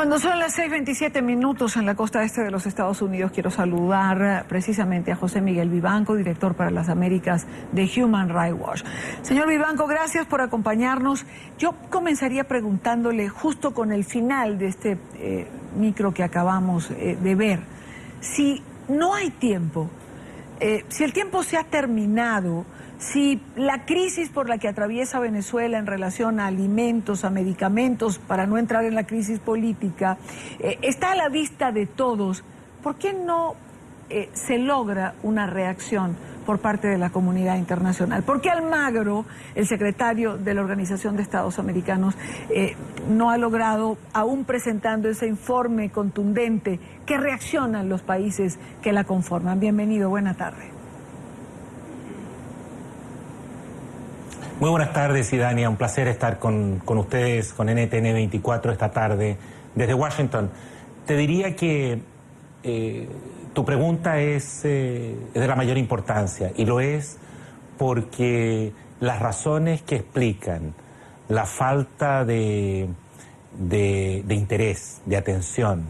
Cuando son las 6:27 en la costa este de los Estados Unidos, quiero saludar precisamente a José Miguel Vivanco, director para las Américas de Human Rights Watch. Señor Vivanco, gracias por acompañarnos. Yo comenzaría preguntándole, justo con el final de este micro que acabamos de ver, si no hay tiempo, si el tiempo se ha terminado, si la crisis por la que atraviesa Venezuela en relación a alimentos, a medicamentos, para no entrar en la crisis política, está a la vista de todos, ¿por qué no se logra una reacción por parte de la comunidad internacional? ¿Por qué Almagro, el secretario de la Organización de Estados Americanos, no ha logrado, aún presentando ese informe contundente, que reaccionan los países que la conforman? Bienvenido, buena tarde. Muy buenas tardes, Idania. Un placer estar con ustedes, con NTN 24 esta tarde desde Washington. Te diría que tu pregunta es de la mayor importancia, y lo es porque las razones que explican la falta de interés, de atención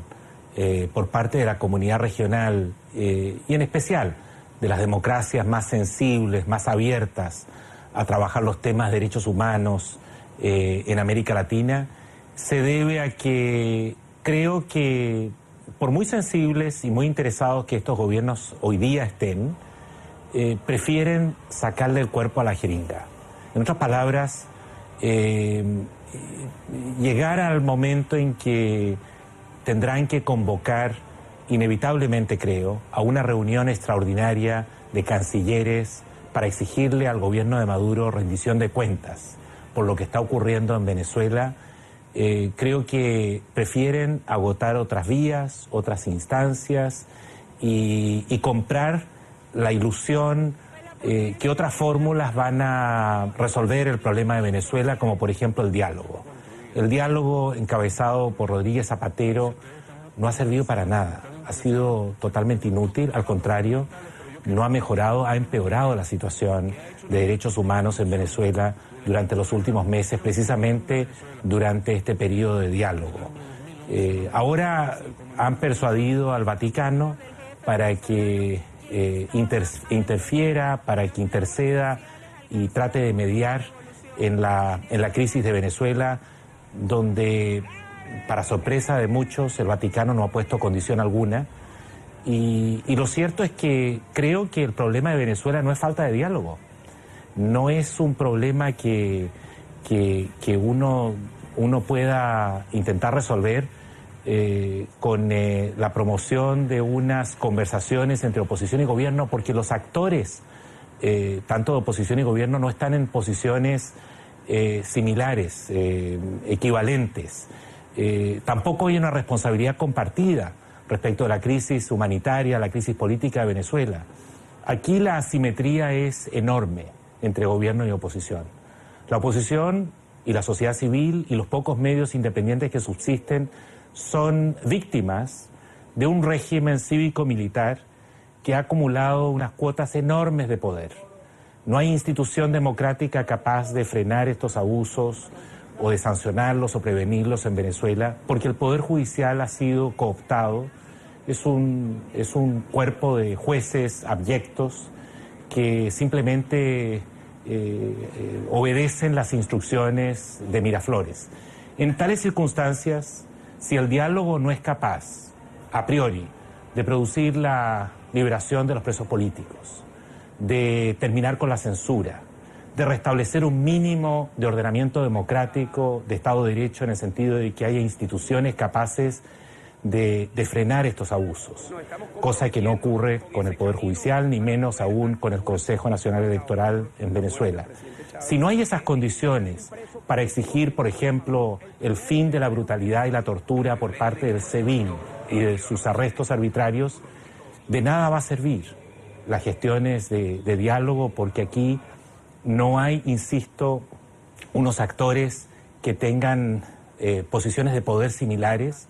por parte de la comunidad regional y en especial de las democracias más sensibles, más abiertas a trabajar los temas de derechos humanos en América Latina, se debe a que creo que, por muy sensibles y muy interesados que estos gobiernos hoy día estén, prefieren sacarle el cuerpo a la jeringa. En otras palabras, llegar al momento en que tendrán que convocar, inevitablemente creo, a una reunión extraordinaria de cancilleres para exigirle al gobierno de Maduro rendición de cuentas por lo que está ocurriendo en Venezuela. Creo que prefieren agotar otras vías, otras instancias y comprar la ilusión que otras fórmulas van a resolver el problema de Venezuela, como por ejemplo el diálogo. El diálogo encabezado por Rodríguez Zapatero no ha servido para nada, ha sido totalmente inútil, al contrario, no ha mejorado, ha empeorado la situación de derechos humanos en Venezuela durante los últimos meses, precisamente durante este periodo de diálogo. Ahora han persuadido al Vaticano para que interfiera, para que interceda y trate de mediar en la crisis de Venezuela, donde, para sorpresa de muchos, el Vaticano no ha puesto condición alguna. Y lo cierto es que creo que el problema de Venezuela no es falta de diálogo, no es un problema que uno pueda intentar resolver con la promoción de unas conversaciones entre oposición y gobierno, porque los actores, tanto de oposición y gobierno, no están en posiciones similares, equivalentes. Tampoco hay una responsabilidad compartida respecto a la crisis humanitaria, la crisis política de Venezuela. Aquí la asimetría es enorme entre gobierno y oposición. La oposición y la sociedad civil y los pocos medios independientes que subsisten son víctimas de un régimen cívico-militar que ha acumulado unas cuotas enormes de poder. No hay institución democrática capaz de frenar estos abusos o de sancionarlos o prevenirlos en Venezuela, porque el Poder Judicial ha sido cooptado. Es un cuerpo de jueces abyectos que simplemente obedecen las instrucciones de Miraflores. En tales circunstancias, si el diálogo no es capaz, a priori, de producir la liberación de los presos políticos, de terminar con la censura, de restablecer un mínimo de ordenamiento democrático, de Estado de Derecho, en el sentido de que haya instituciones capaces de frenar estos abusos, cosa que no ocurre con el Poder Judicial, ni menos aún con el Consejo Nacional Electoral en Venezuela. Si no hay esas condiciones para exigir, por ejemplo, el fin de la brutalidad y la tortura por parte del SEBIN y de sus arrestos arbitrarios, de nada va a servir las gestiones de diálogo, porque aquí no hay, insisto, unos actores que tengan posiciones de poder similares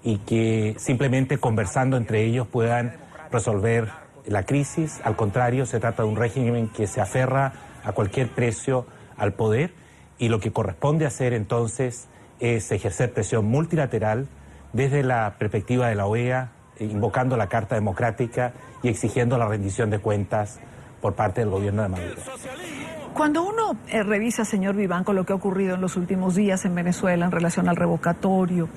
y que simplemente conversando entre ellos puedan resolver la crisis. Al contrario, se trata de un régimen que se aferra a cualquier precio al poder, y lo que corresponde hacer entonces es ejercer presión multilateral desde la perspectiva de la OEA, invocando la Carta Democrática y exigiendo la rendición de cuentas por parte del gobierno de Maduro. Cuando uno revisa, señor Vivanco, lo que ha ocurrido en los últimos días en Venezuela en relación al revocatorio,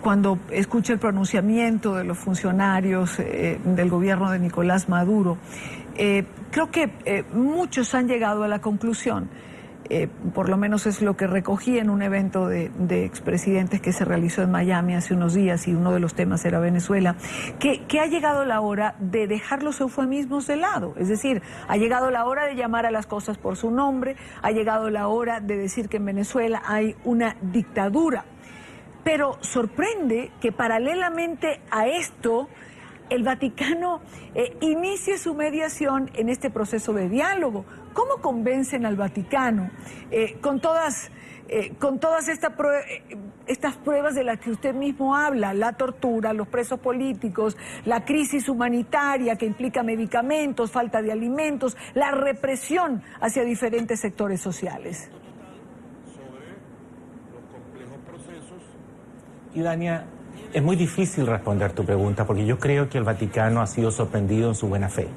cuando escucha el pronunciamiento de los funcionarios del gobierno de Nicolás Maduro, creo que muchos han llegado a la conclusión, por lo menos es lo que recogí en un evento de expresidentes que se realizó en Miami hace unos días, y uno de los temas era Venezuela, que ha llegado la hora de dejar los eufemismos de lado. Es decir, ha llegado la hora de llamar a las cosas por su nombre, ha llegado la hora de decir que en Venezuela hay una dictadura. Pero sorprende que paralelamente a esto, el Vaticano inicie su mediación en este proceso de diálogo. ¿Cómo convencen al Vaticano con todas estas pruebas de las que usted mismo habla? La tortura, los presos políticos, la crisis humanitaria que implica medicamentos, falta de alimentos, la represión hacia diferentes sectores sociales. Y Dania, es muy difícil responder tu pregunta porque yo creo que el Vaticano ha sido sorprendido en su buena fe.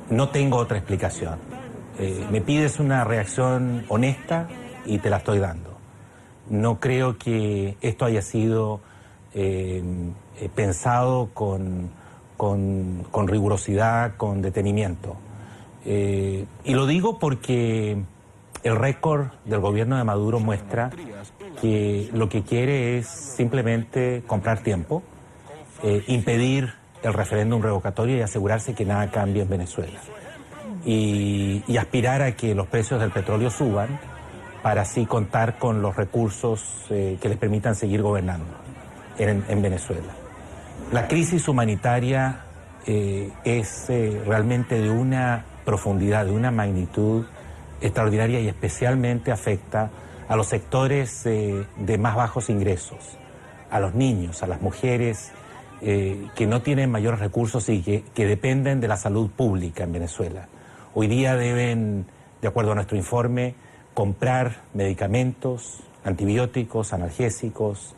No tengo otra explicación. Me pides una reacción honesta y te la estoy dando. No creo que esto haya sido pensado con rigurosidad, con detenimiento. Y lo digo porque el récord del gobierno de Maduro muestra que lo que quiere es simplemente comprar tiempo, impedir el referéndum revocatorio y asegurarse que nada cambie en Venezuela. Y aspirar a que los precios del petróleo suban para así contar con los recursos que les permitan seguir gobernando en Venezuela. La crisis humanitaria es realmente de una profundidad, de una magnitud extraordinaria y especialmente afecta a los sectores de más bajos ingresos, a los niños, a las mujeres que no tienen mayores recursos y que dependen de la salud pública en Venezuela. Hoy día deben, de acuerdo a nuestro informe, comprar medicamentos, antibióticos, analgésicos,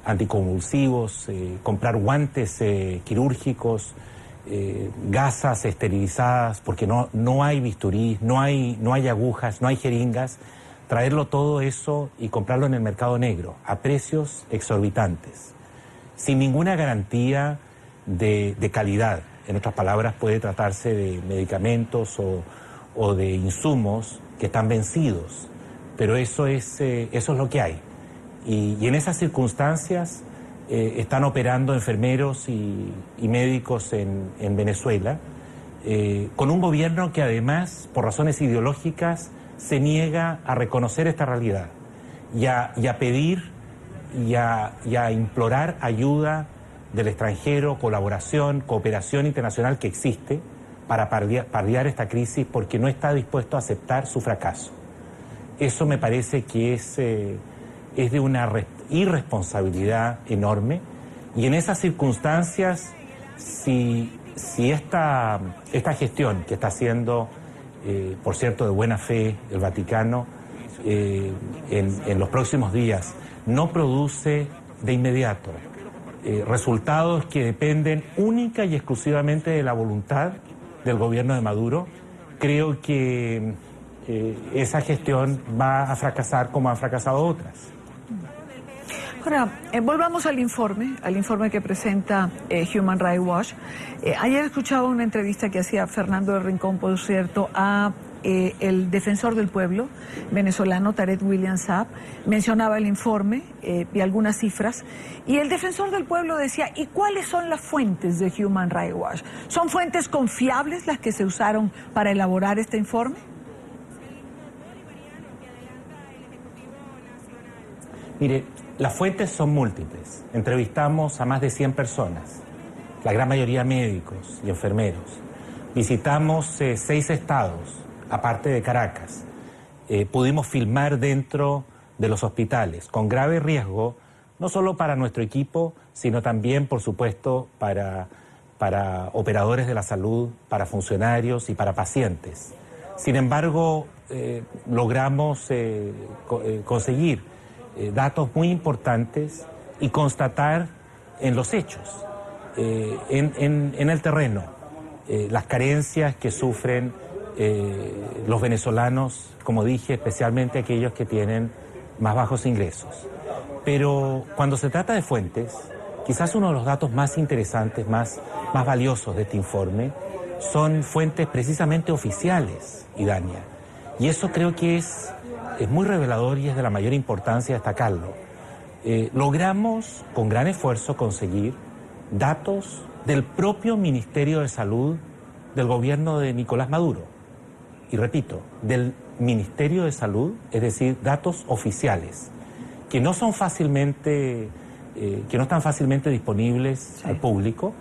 anticonvulsivos, comprar guantes quirúrgicos, gasas esterilizadas, porque no hay bisturí, no hay agujas, no hay jeringas. Traerlo todo eso y comprarlo en el mercado negro a precios exorbitantes, sin ninguna garantía de calidad. En otras palabras, puede tratarse de medicamentos o de insumos que están vencidos, pero eso es lo que hay. Y en esas circunstancias están operando enfermeros y médicos en Venezuela, con un gobierno que además, por razones ideológicas, se niega a reconocer esta realidad y a pedir y a implorar ayuda del extranjero, colaboración, cooperación internacional que existe para paliar esta crisis, porque no está dispuesto a aceptar su fracaso. Eso me parece que es de una irresponsabilidad enorme, y en esas circunstancias, si esta gestión que está haciendo, por cierto, de buena fe el Vaticano, en los próximos días no produce de inmediato resultados que dependen única y exclusivamente de la voluntad del gobierno de Maduro, creo que esa gestión va a fracasar como han fracasado otras. Ahora, volvamos al informe que presenta Human Rights Watch. Ayer escuchaba una entrevista que hacía Fernando del Rincón, por cierto, a el defensor del pueblo venezolano, Tarek William Saab. Mencionaba el informe y algunas cifras, y el defensor del pueblo decía: ¿y cuáles son las fuentes de Human Rights Watch? ¿Son fuentes confiables las que se usaron para elaborar este informe? Mire, las fuentes son múltiples. Entrevistamos a más de 100 personas, la gran mayoría médicos y enfermeros. Visitamos 6 estados, aparte de Caracas. Pudimos filmar dentro de los hospitales, con grave riesgo, no solo para nuestro equipo, sino también, por supuesto, para operadores de la salud, para funcionarios y para pacientes. Sin embargo, logramos conseguir datos muy importantes y constatar en los hechos, en el terreno, las carencias que sufren los venezolanos, como dije, especialmente aquellos que tienen más bajos ingresos. Pero cuando se trata de fuentes, quizás uno de los datos más interesantes, más valiosos de este informe, son fuentes precisamente oficiales, Idania. Y eso creo que es muy revelador y es de la mayor importancia destacarlo. Logramos con gran esfuerzo conseguir datos del propio Ministerio de Salud del gobierno de Nicolás Maduro. Y repito, del Ministerio de Salud, es decir, datos oficiales, que no están fácilmente disponibles al público.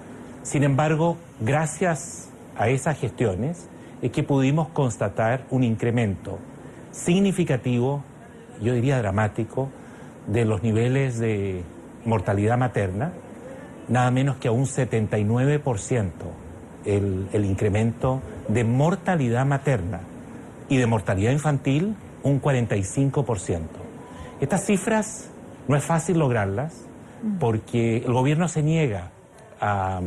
Sin embargo, gracias a esas gestiones es que pudimos constatar un incremento significativo, yo diría dramático, de los niveles de mortalidad materna, nada menos que a un 79% el incremento de mortalidad materna y de mortalidad infantil un 45%. Estas cifras no es fácil lograrlas porque el gobierno se niega a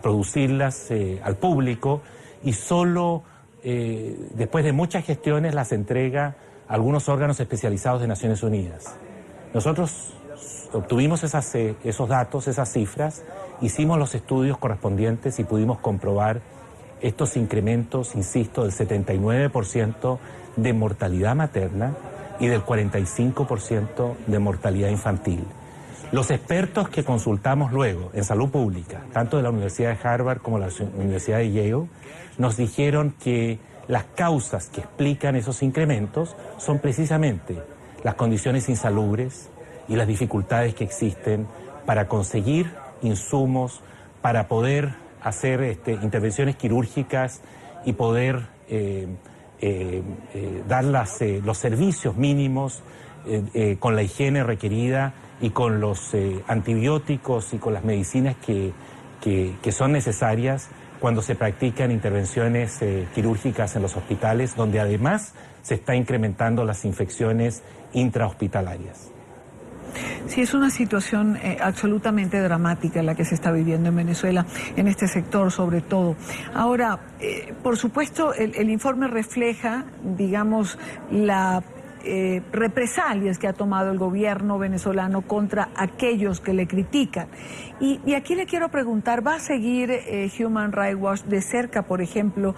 producirlas al público y solo después de muchas gestiones las entrega a algunos órganos especializados de Naciones Unidas. Nosotros obtuvimos esos datos, esas cifras, hicimos los estudios correspondientes y pudimos comprobar estos incrementos, insisto, del 79% de mortalidad materna y del 45% de mortalidad infantil. Los expertos que consultamos luego en salud pública, tanto de la Universidad de Harvard como de la Universidad de Yale, nos dijeron que las causas que explican esos incrementos son precisamente las condiciones insalubres y las dificultades que existen para conseguir insumos, para poder hacer intervenciones quirúrgicas y poder dar los servicios mínimos con la higiene requerida y con los antibióticos y con las medicinas que son necesarias cuando se practican intervenciones quirúrgicas en los hospitales, donde además se está incrementando las infecciones intrahospitalarias. Sí, es una situación absolutamente dramática la que se está viviendo en Venezuela, en este sector sobre todo. Ahora, por supuesto, el informe refleja, digamos, la represalias que ha tomado el gobierno venezolano contra aquellos que le critican. Y aquí le quiero preguntar, ¿va a seguir Human Rights Watch de cerca, por ejemplo,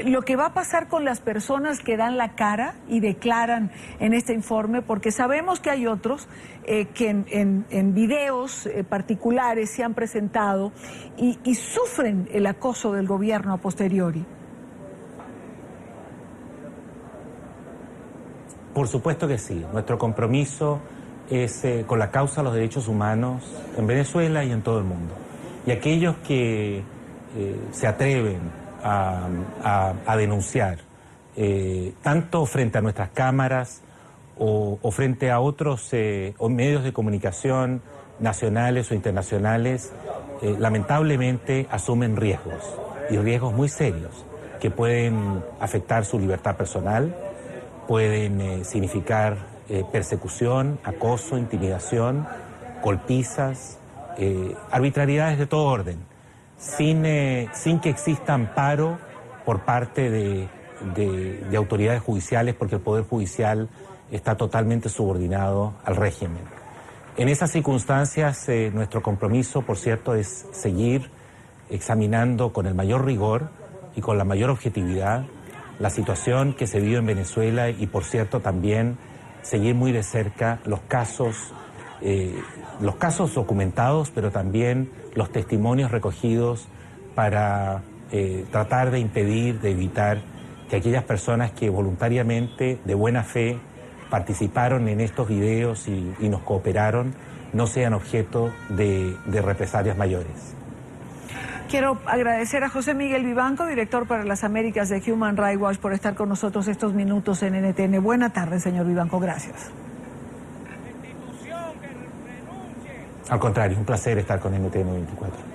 lo que va a pasar con las personas que dan la cara y declaran en este informe? Porque sabemos que hay otros que en videos particulares se han presentado y sufren el acoso del gobierno a posteriori. Por supuesto que sí. Nuestro compromiso es con la causa de los derechos humanos en Venezuela y en todo el mundo. Y aquellos que se atreven a denunciar, tanto frente a nuestras cámaras o frente a otros medios de comunicación nacionales o internacionales, lamentablemente asumen riesgos, y riesgos muy serios, que pueden afectar su libertad personal, pueden significar persecución, acoso, intimidación, golpizas, arbitrariedades de todo orden, sin que exista amparo por parte de autoridades judiciales, porque el Poder Judicial está totalmente subordinado al régimen. En esas circunstancias, nuestro compromiso, por cierto, es seguir examinando con el mayor rigor y con la mayor objetividad la situación que se vive en Venezuela y, por cierto, también seguir muy de cerca los casos documentados, pero también los testimonios recogidos para tratar de impedir, de evitar que aquellas personas que voluntariamente, de buena fe, participaron en estos videos y nos cooperaron, no sean objeto de represalias mayores. Quiero agradecer a José Miguel Vivanco, director para las Américas de Human Rights Watch, por estar con nosotros estos minutos en NTN. Buena tarde, señor Vivanco, gracias. Al contrario, un placer estar con NTN 24.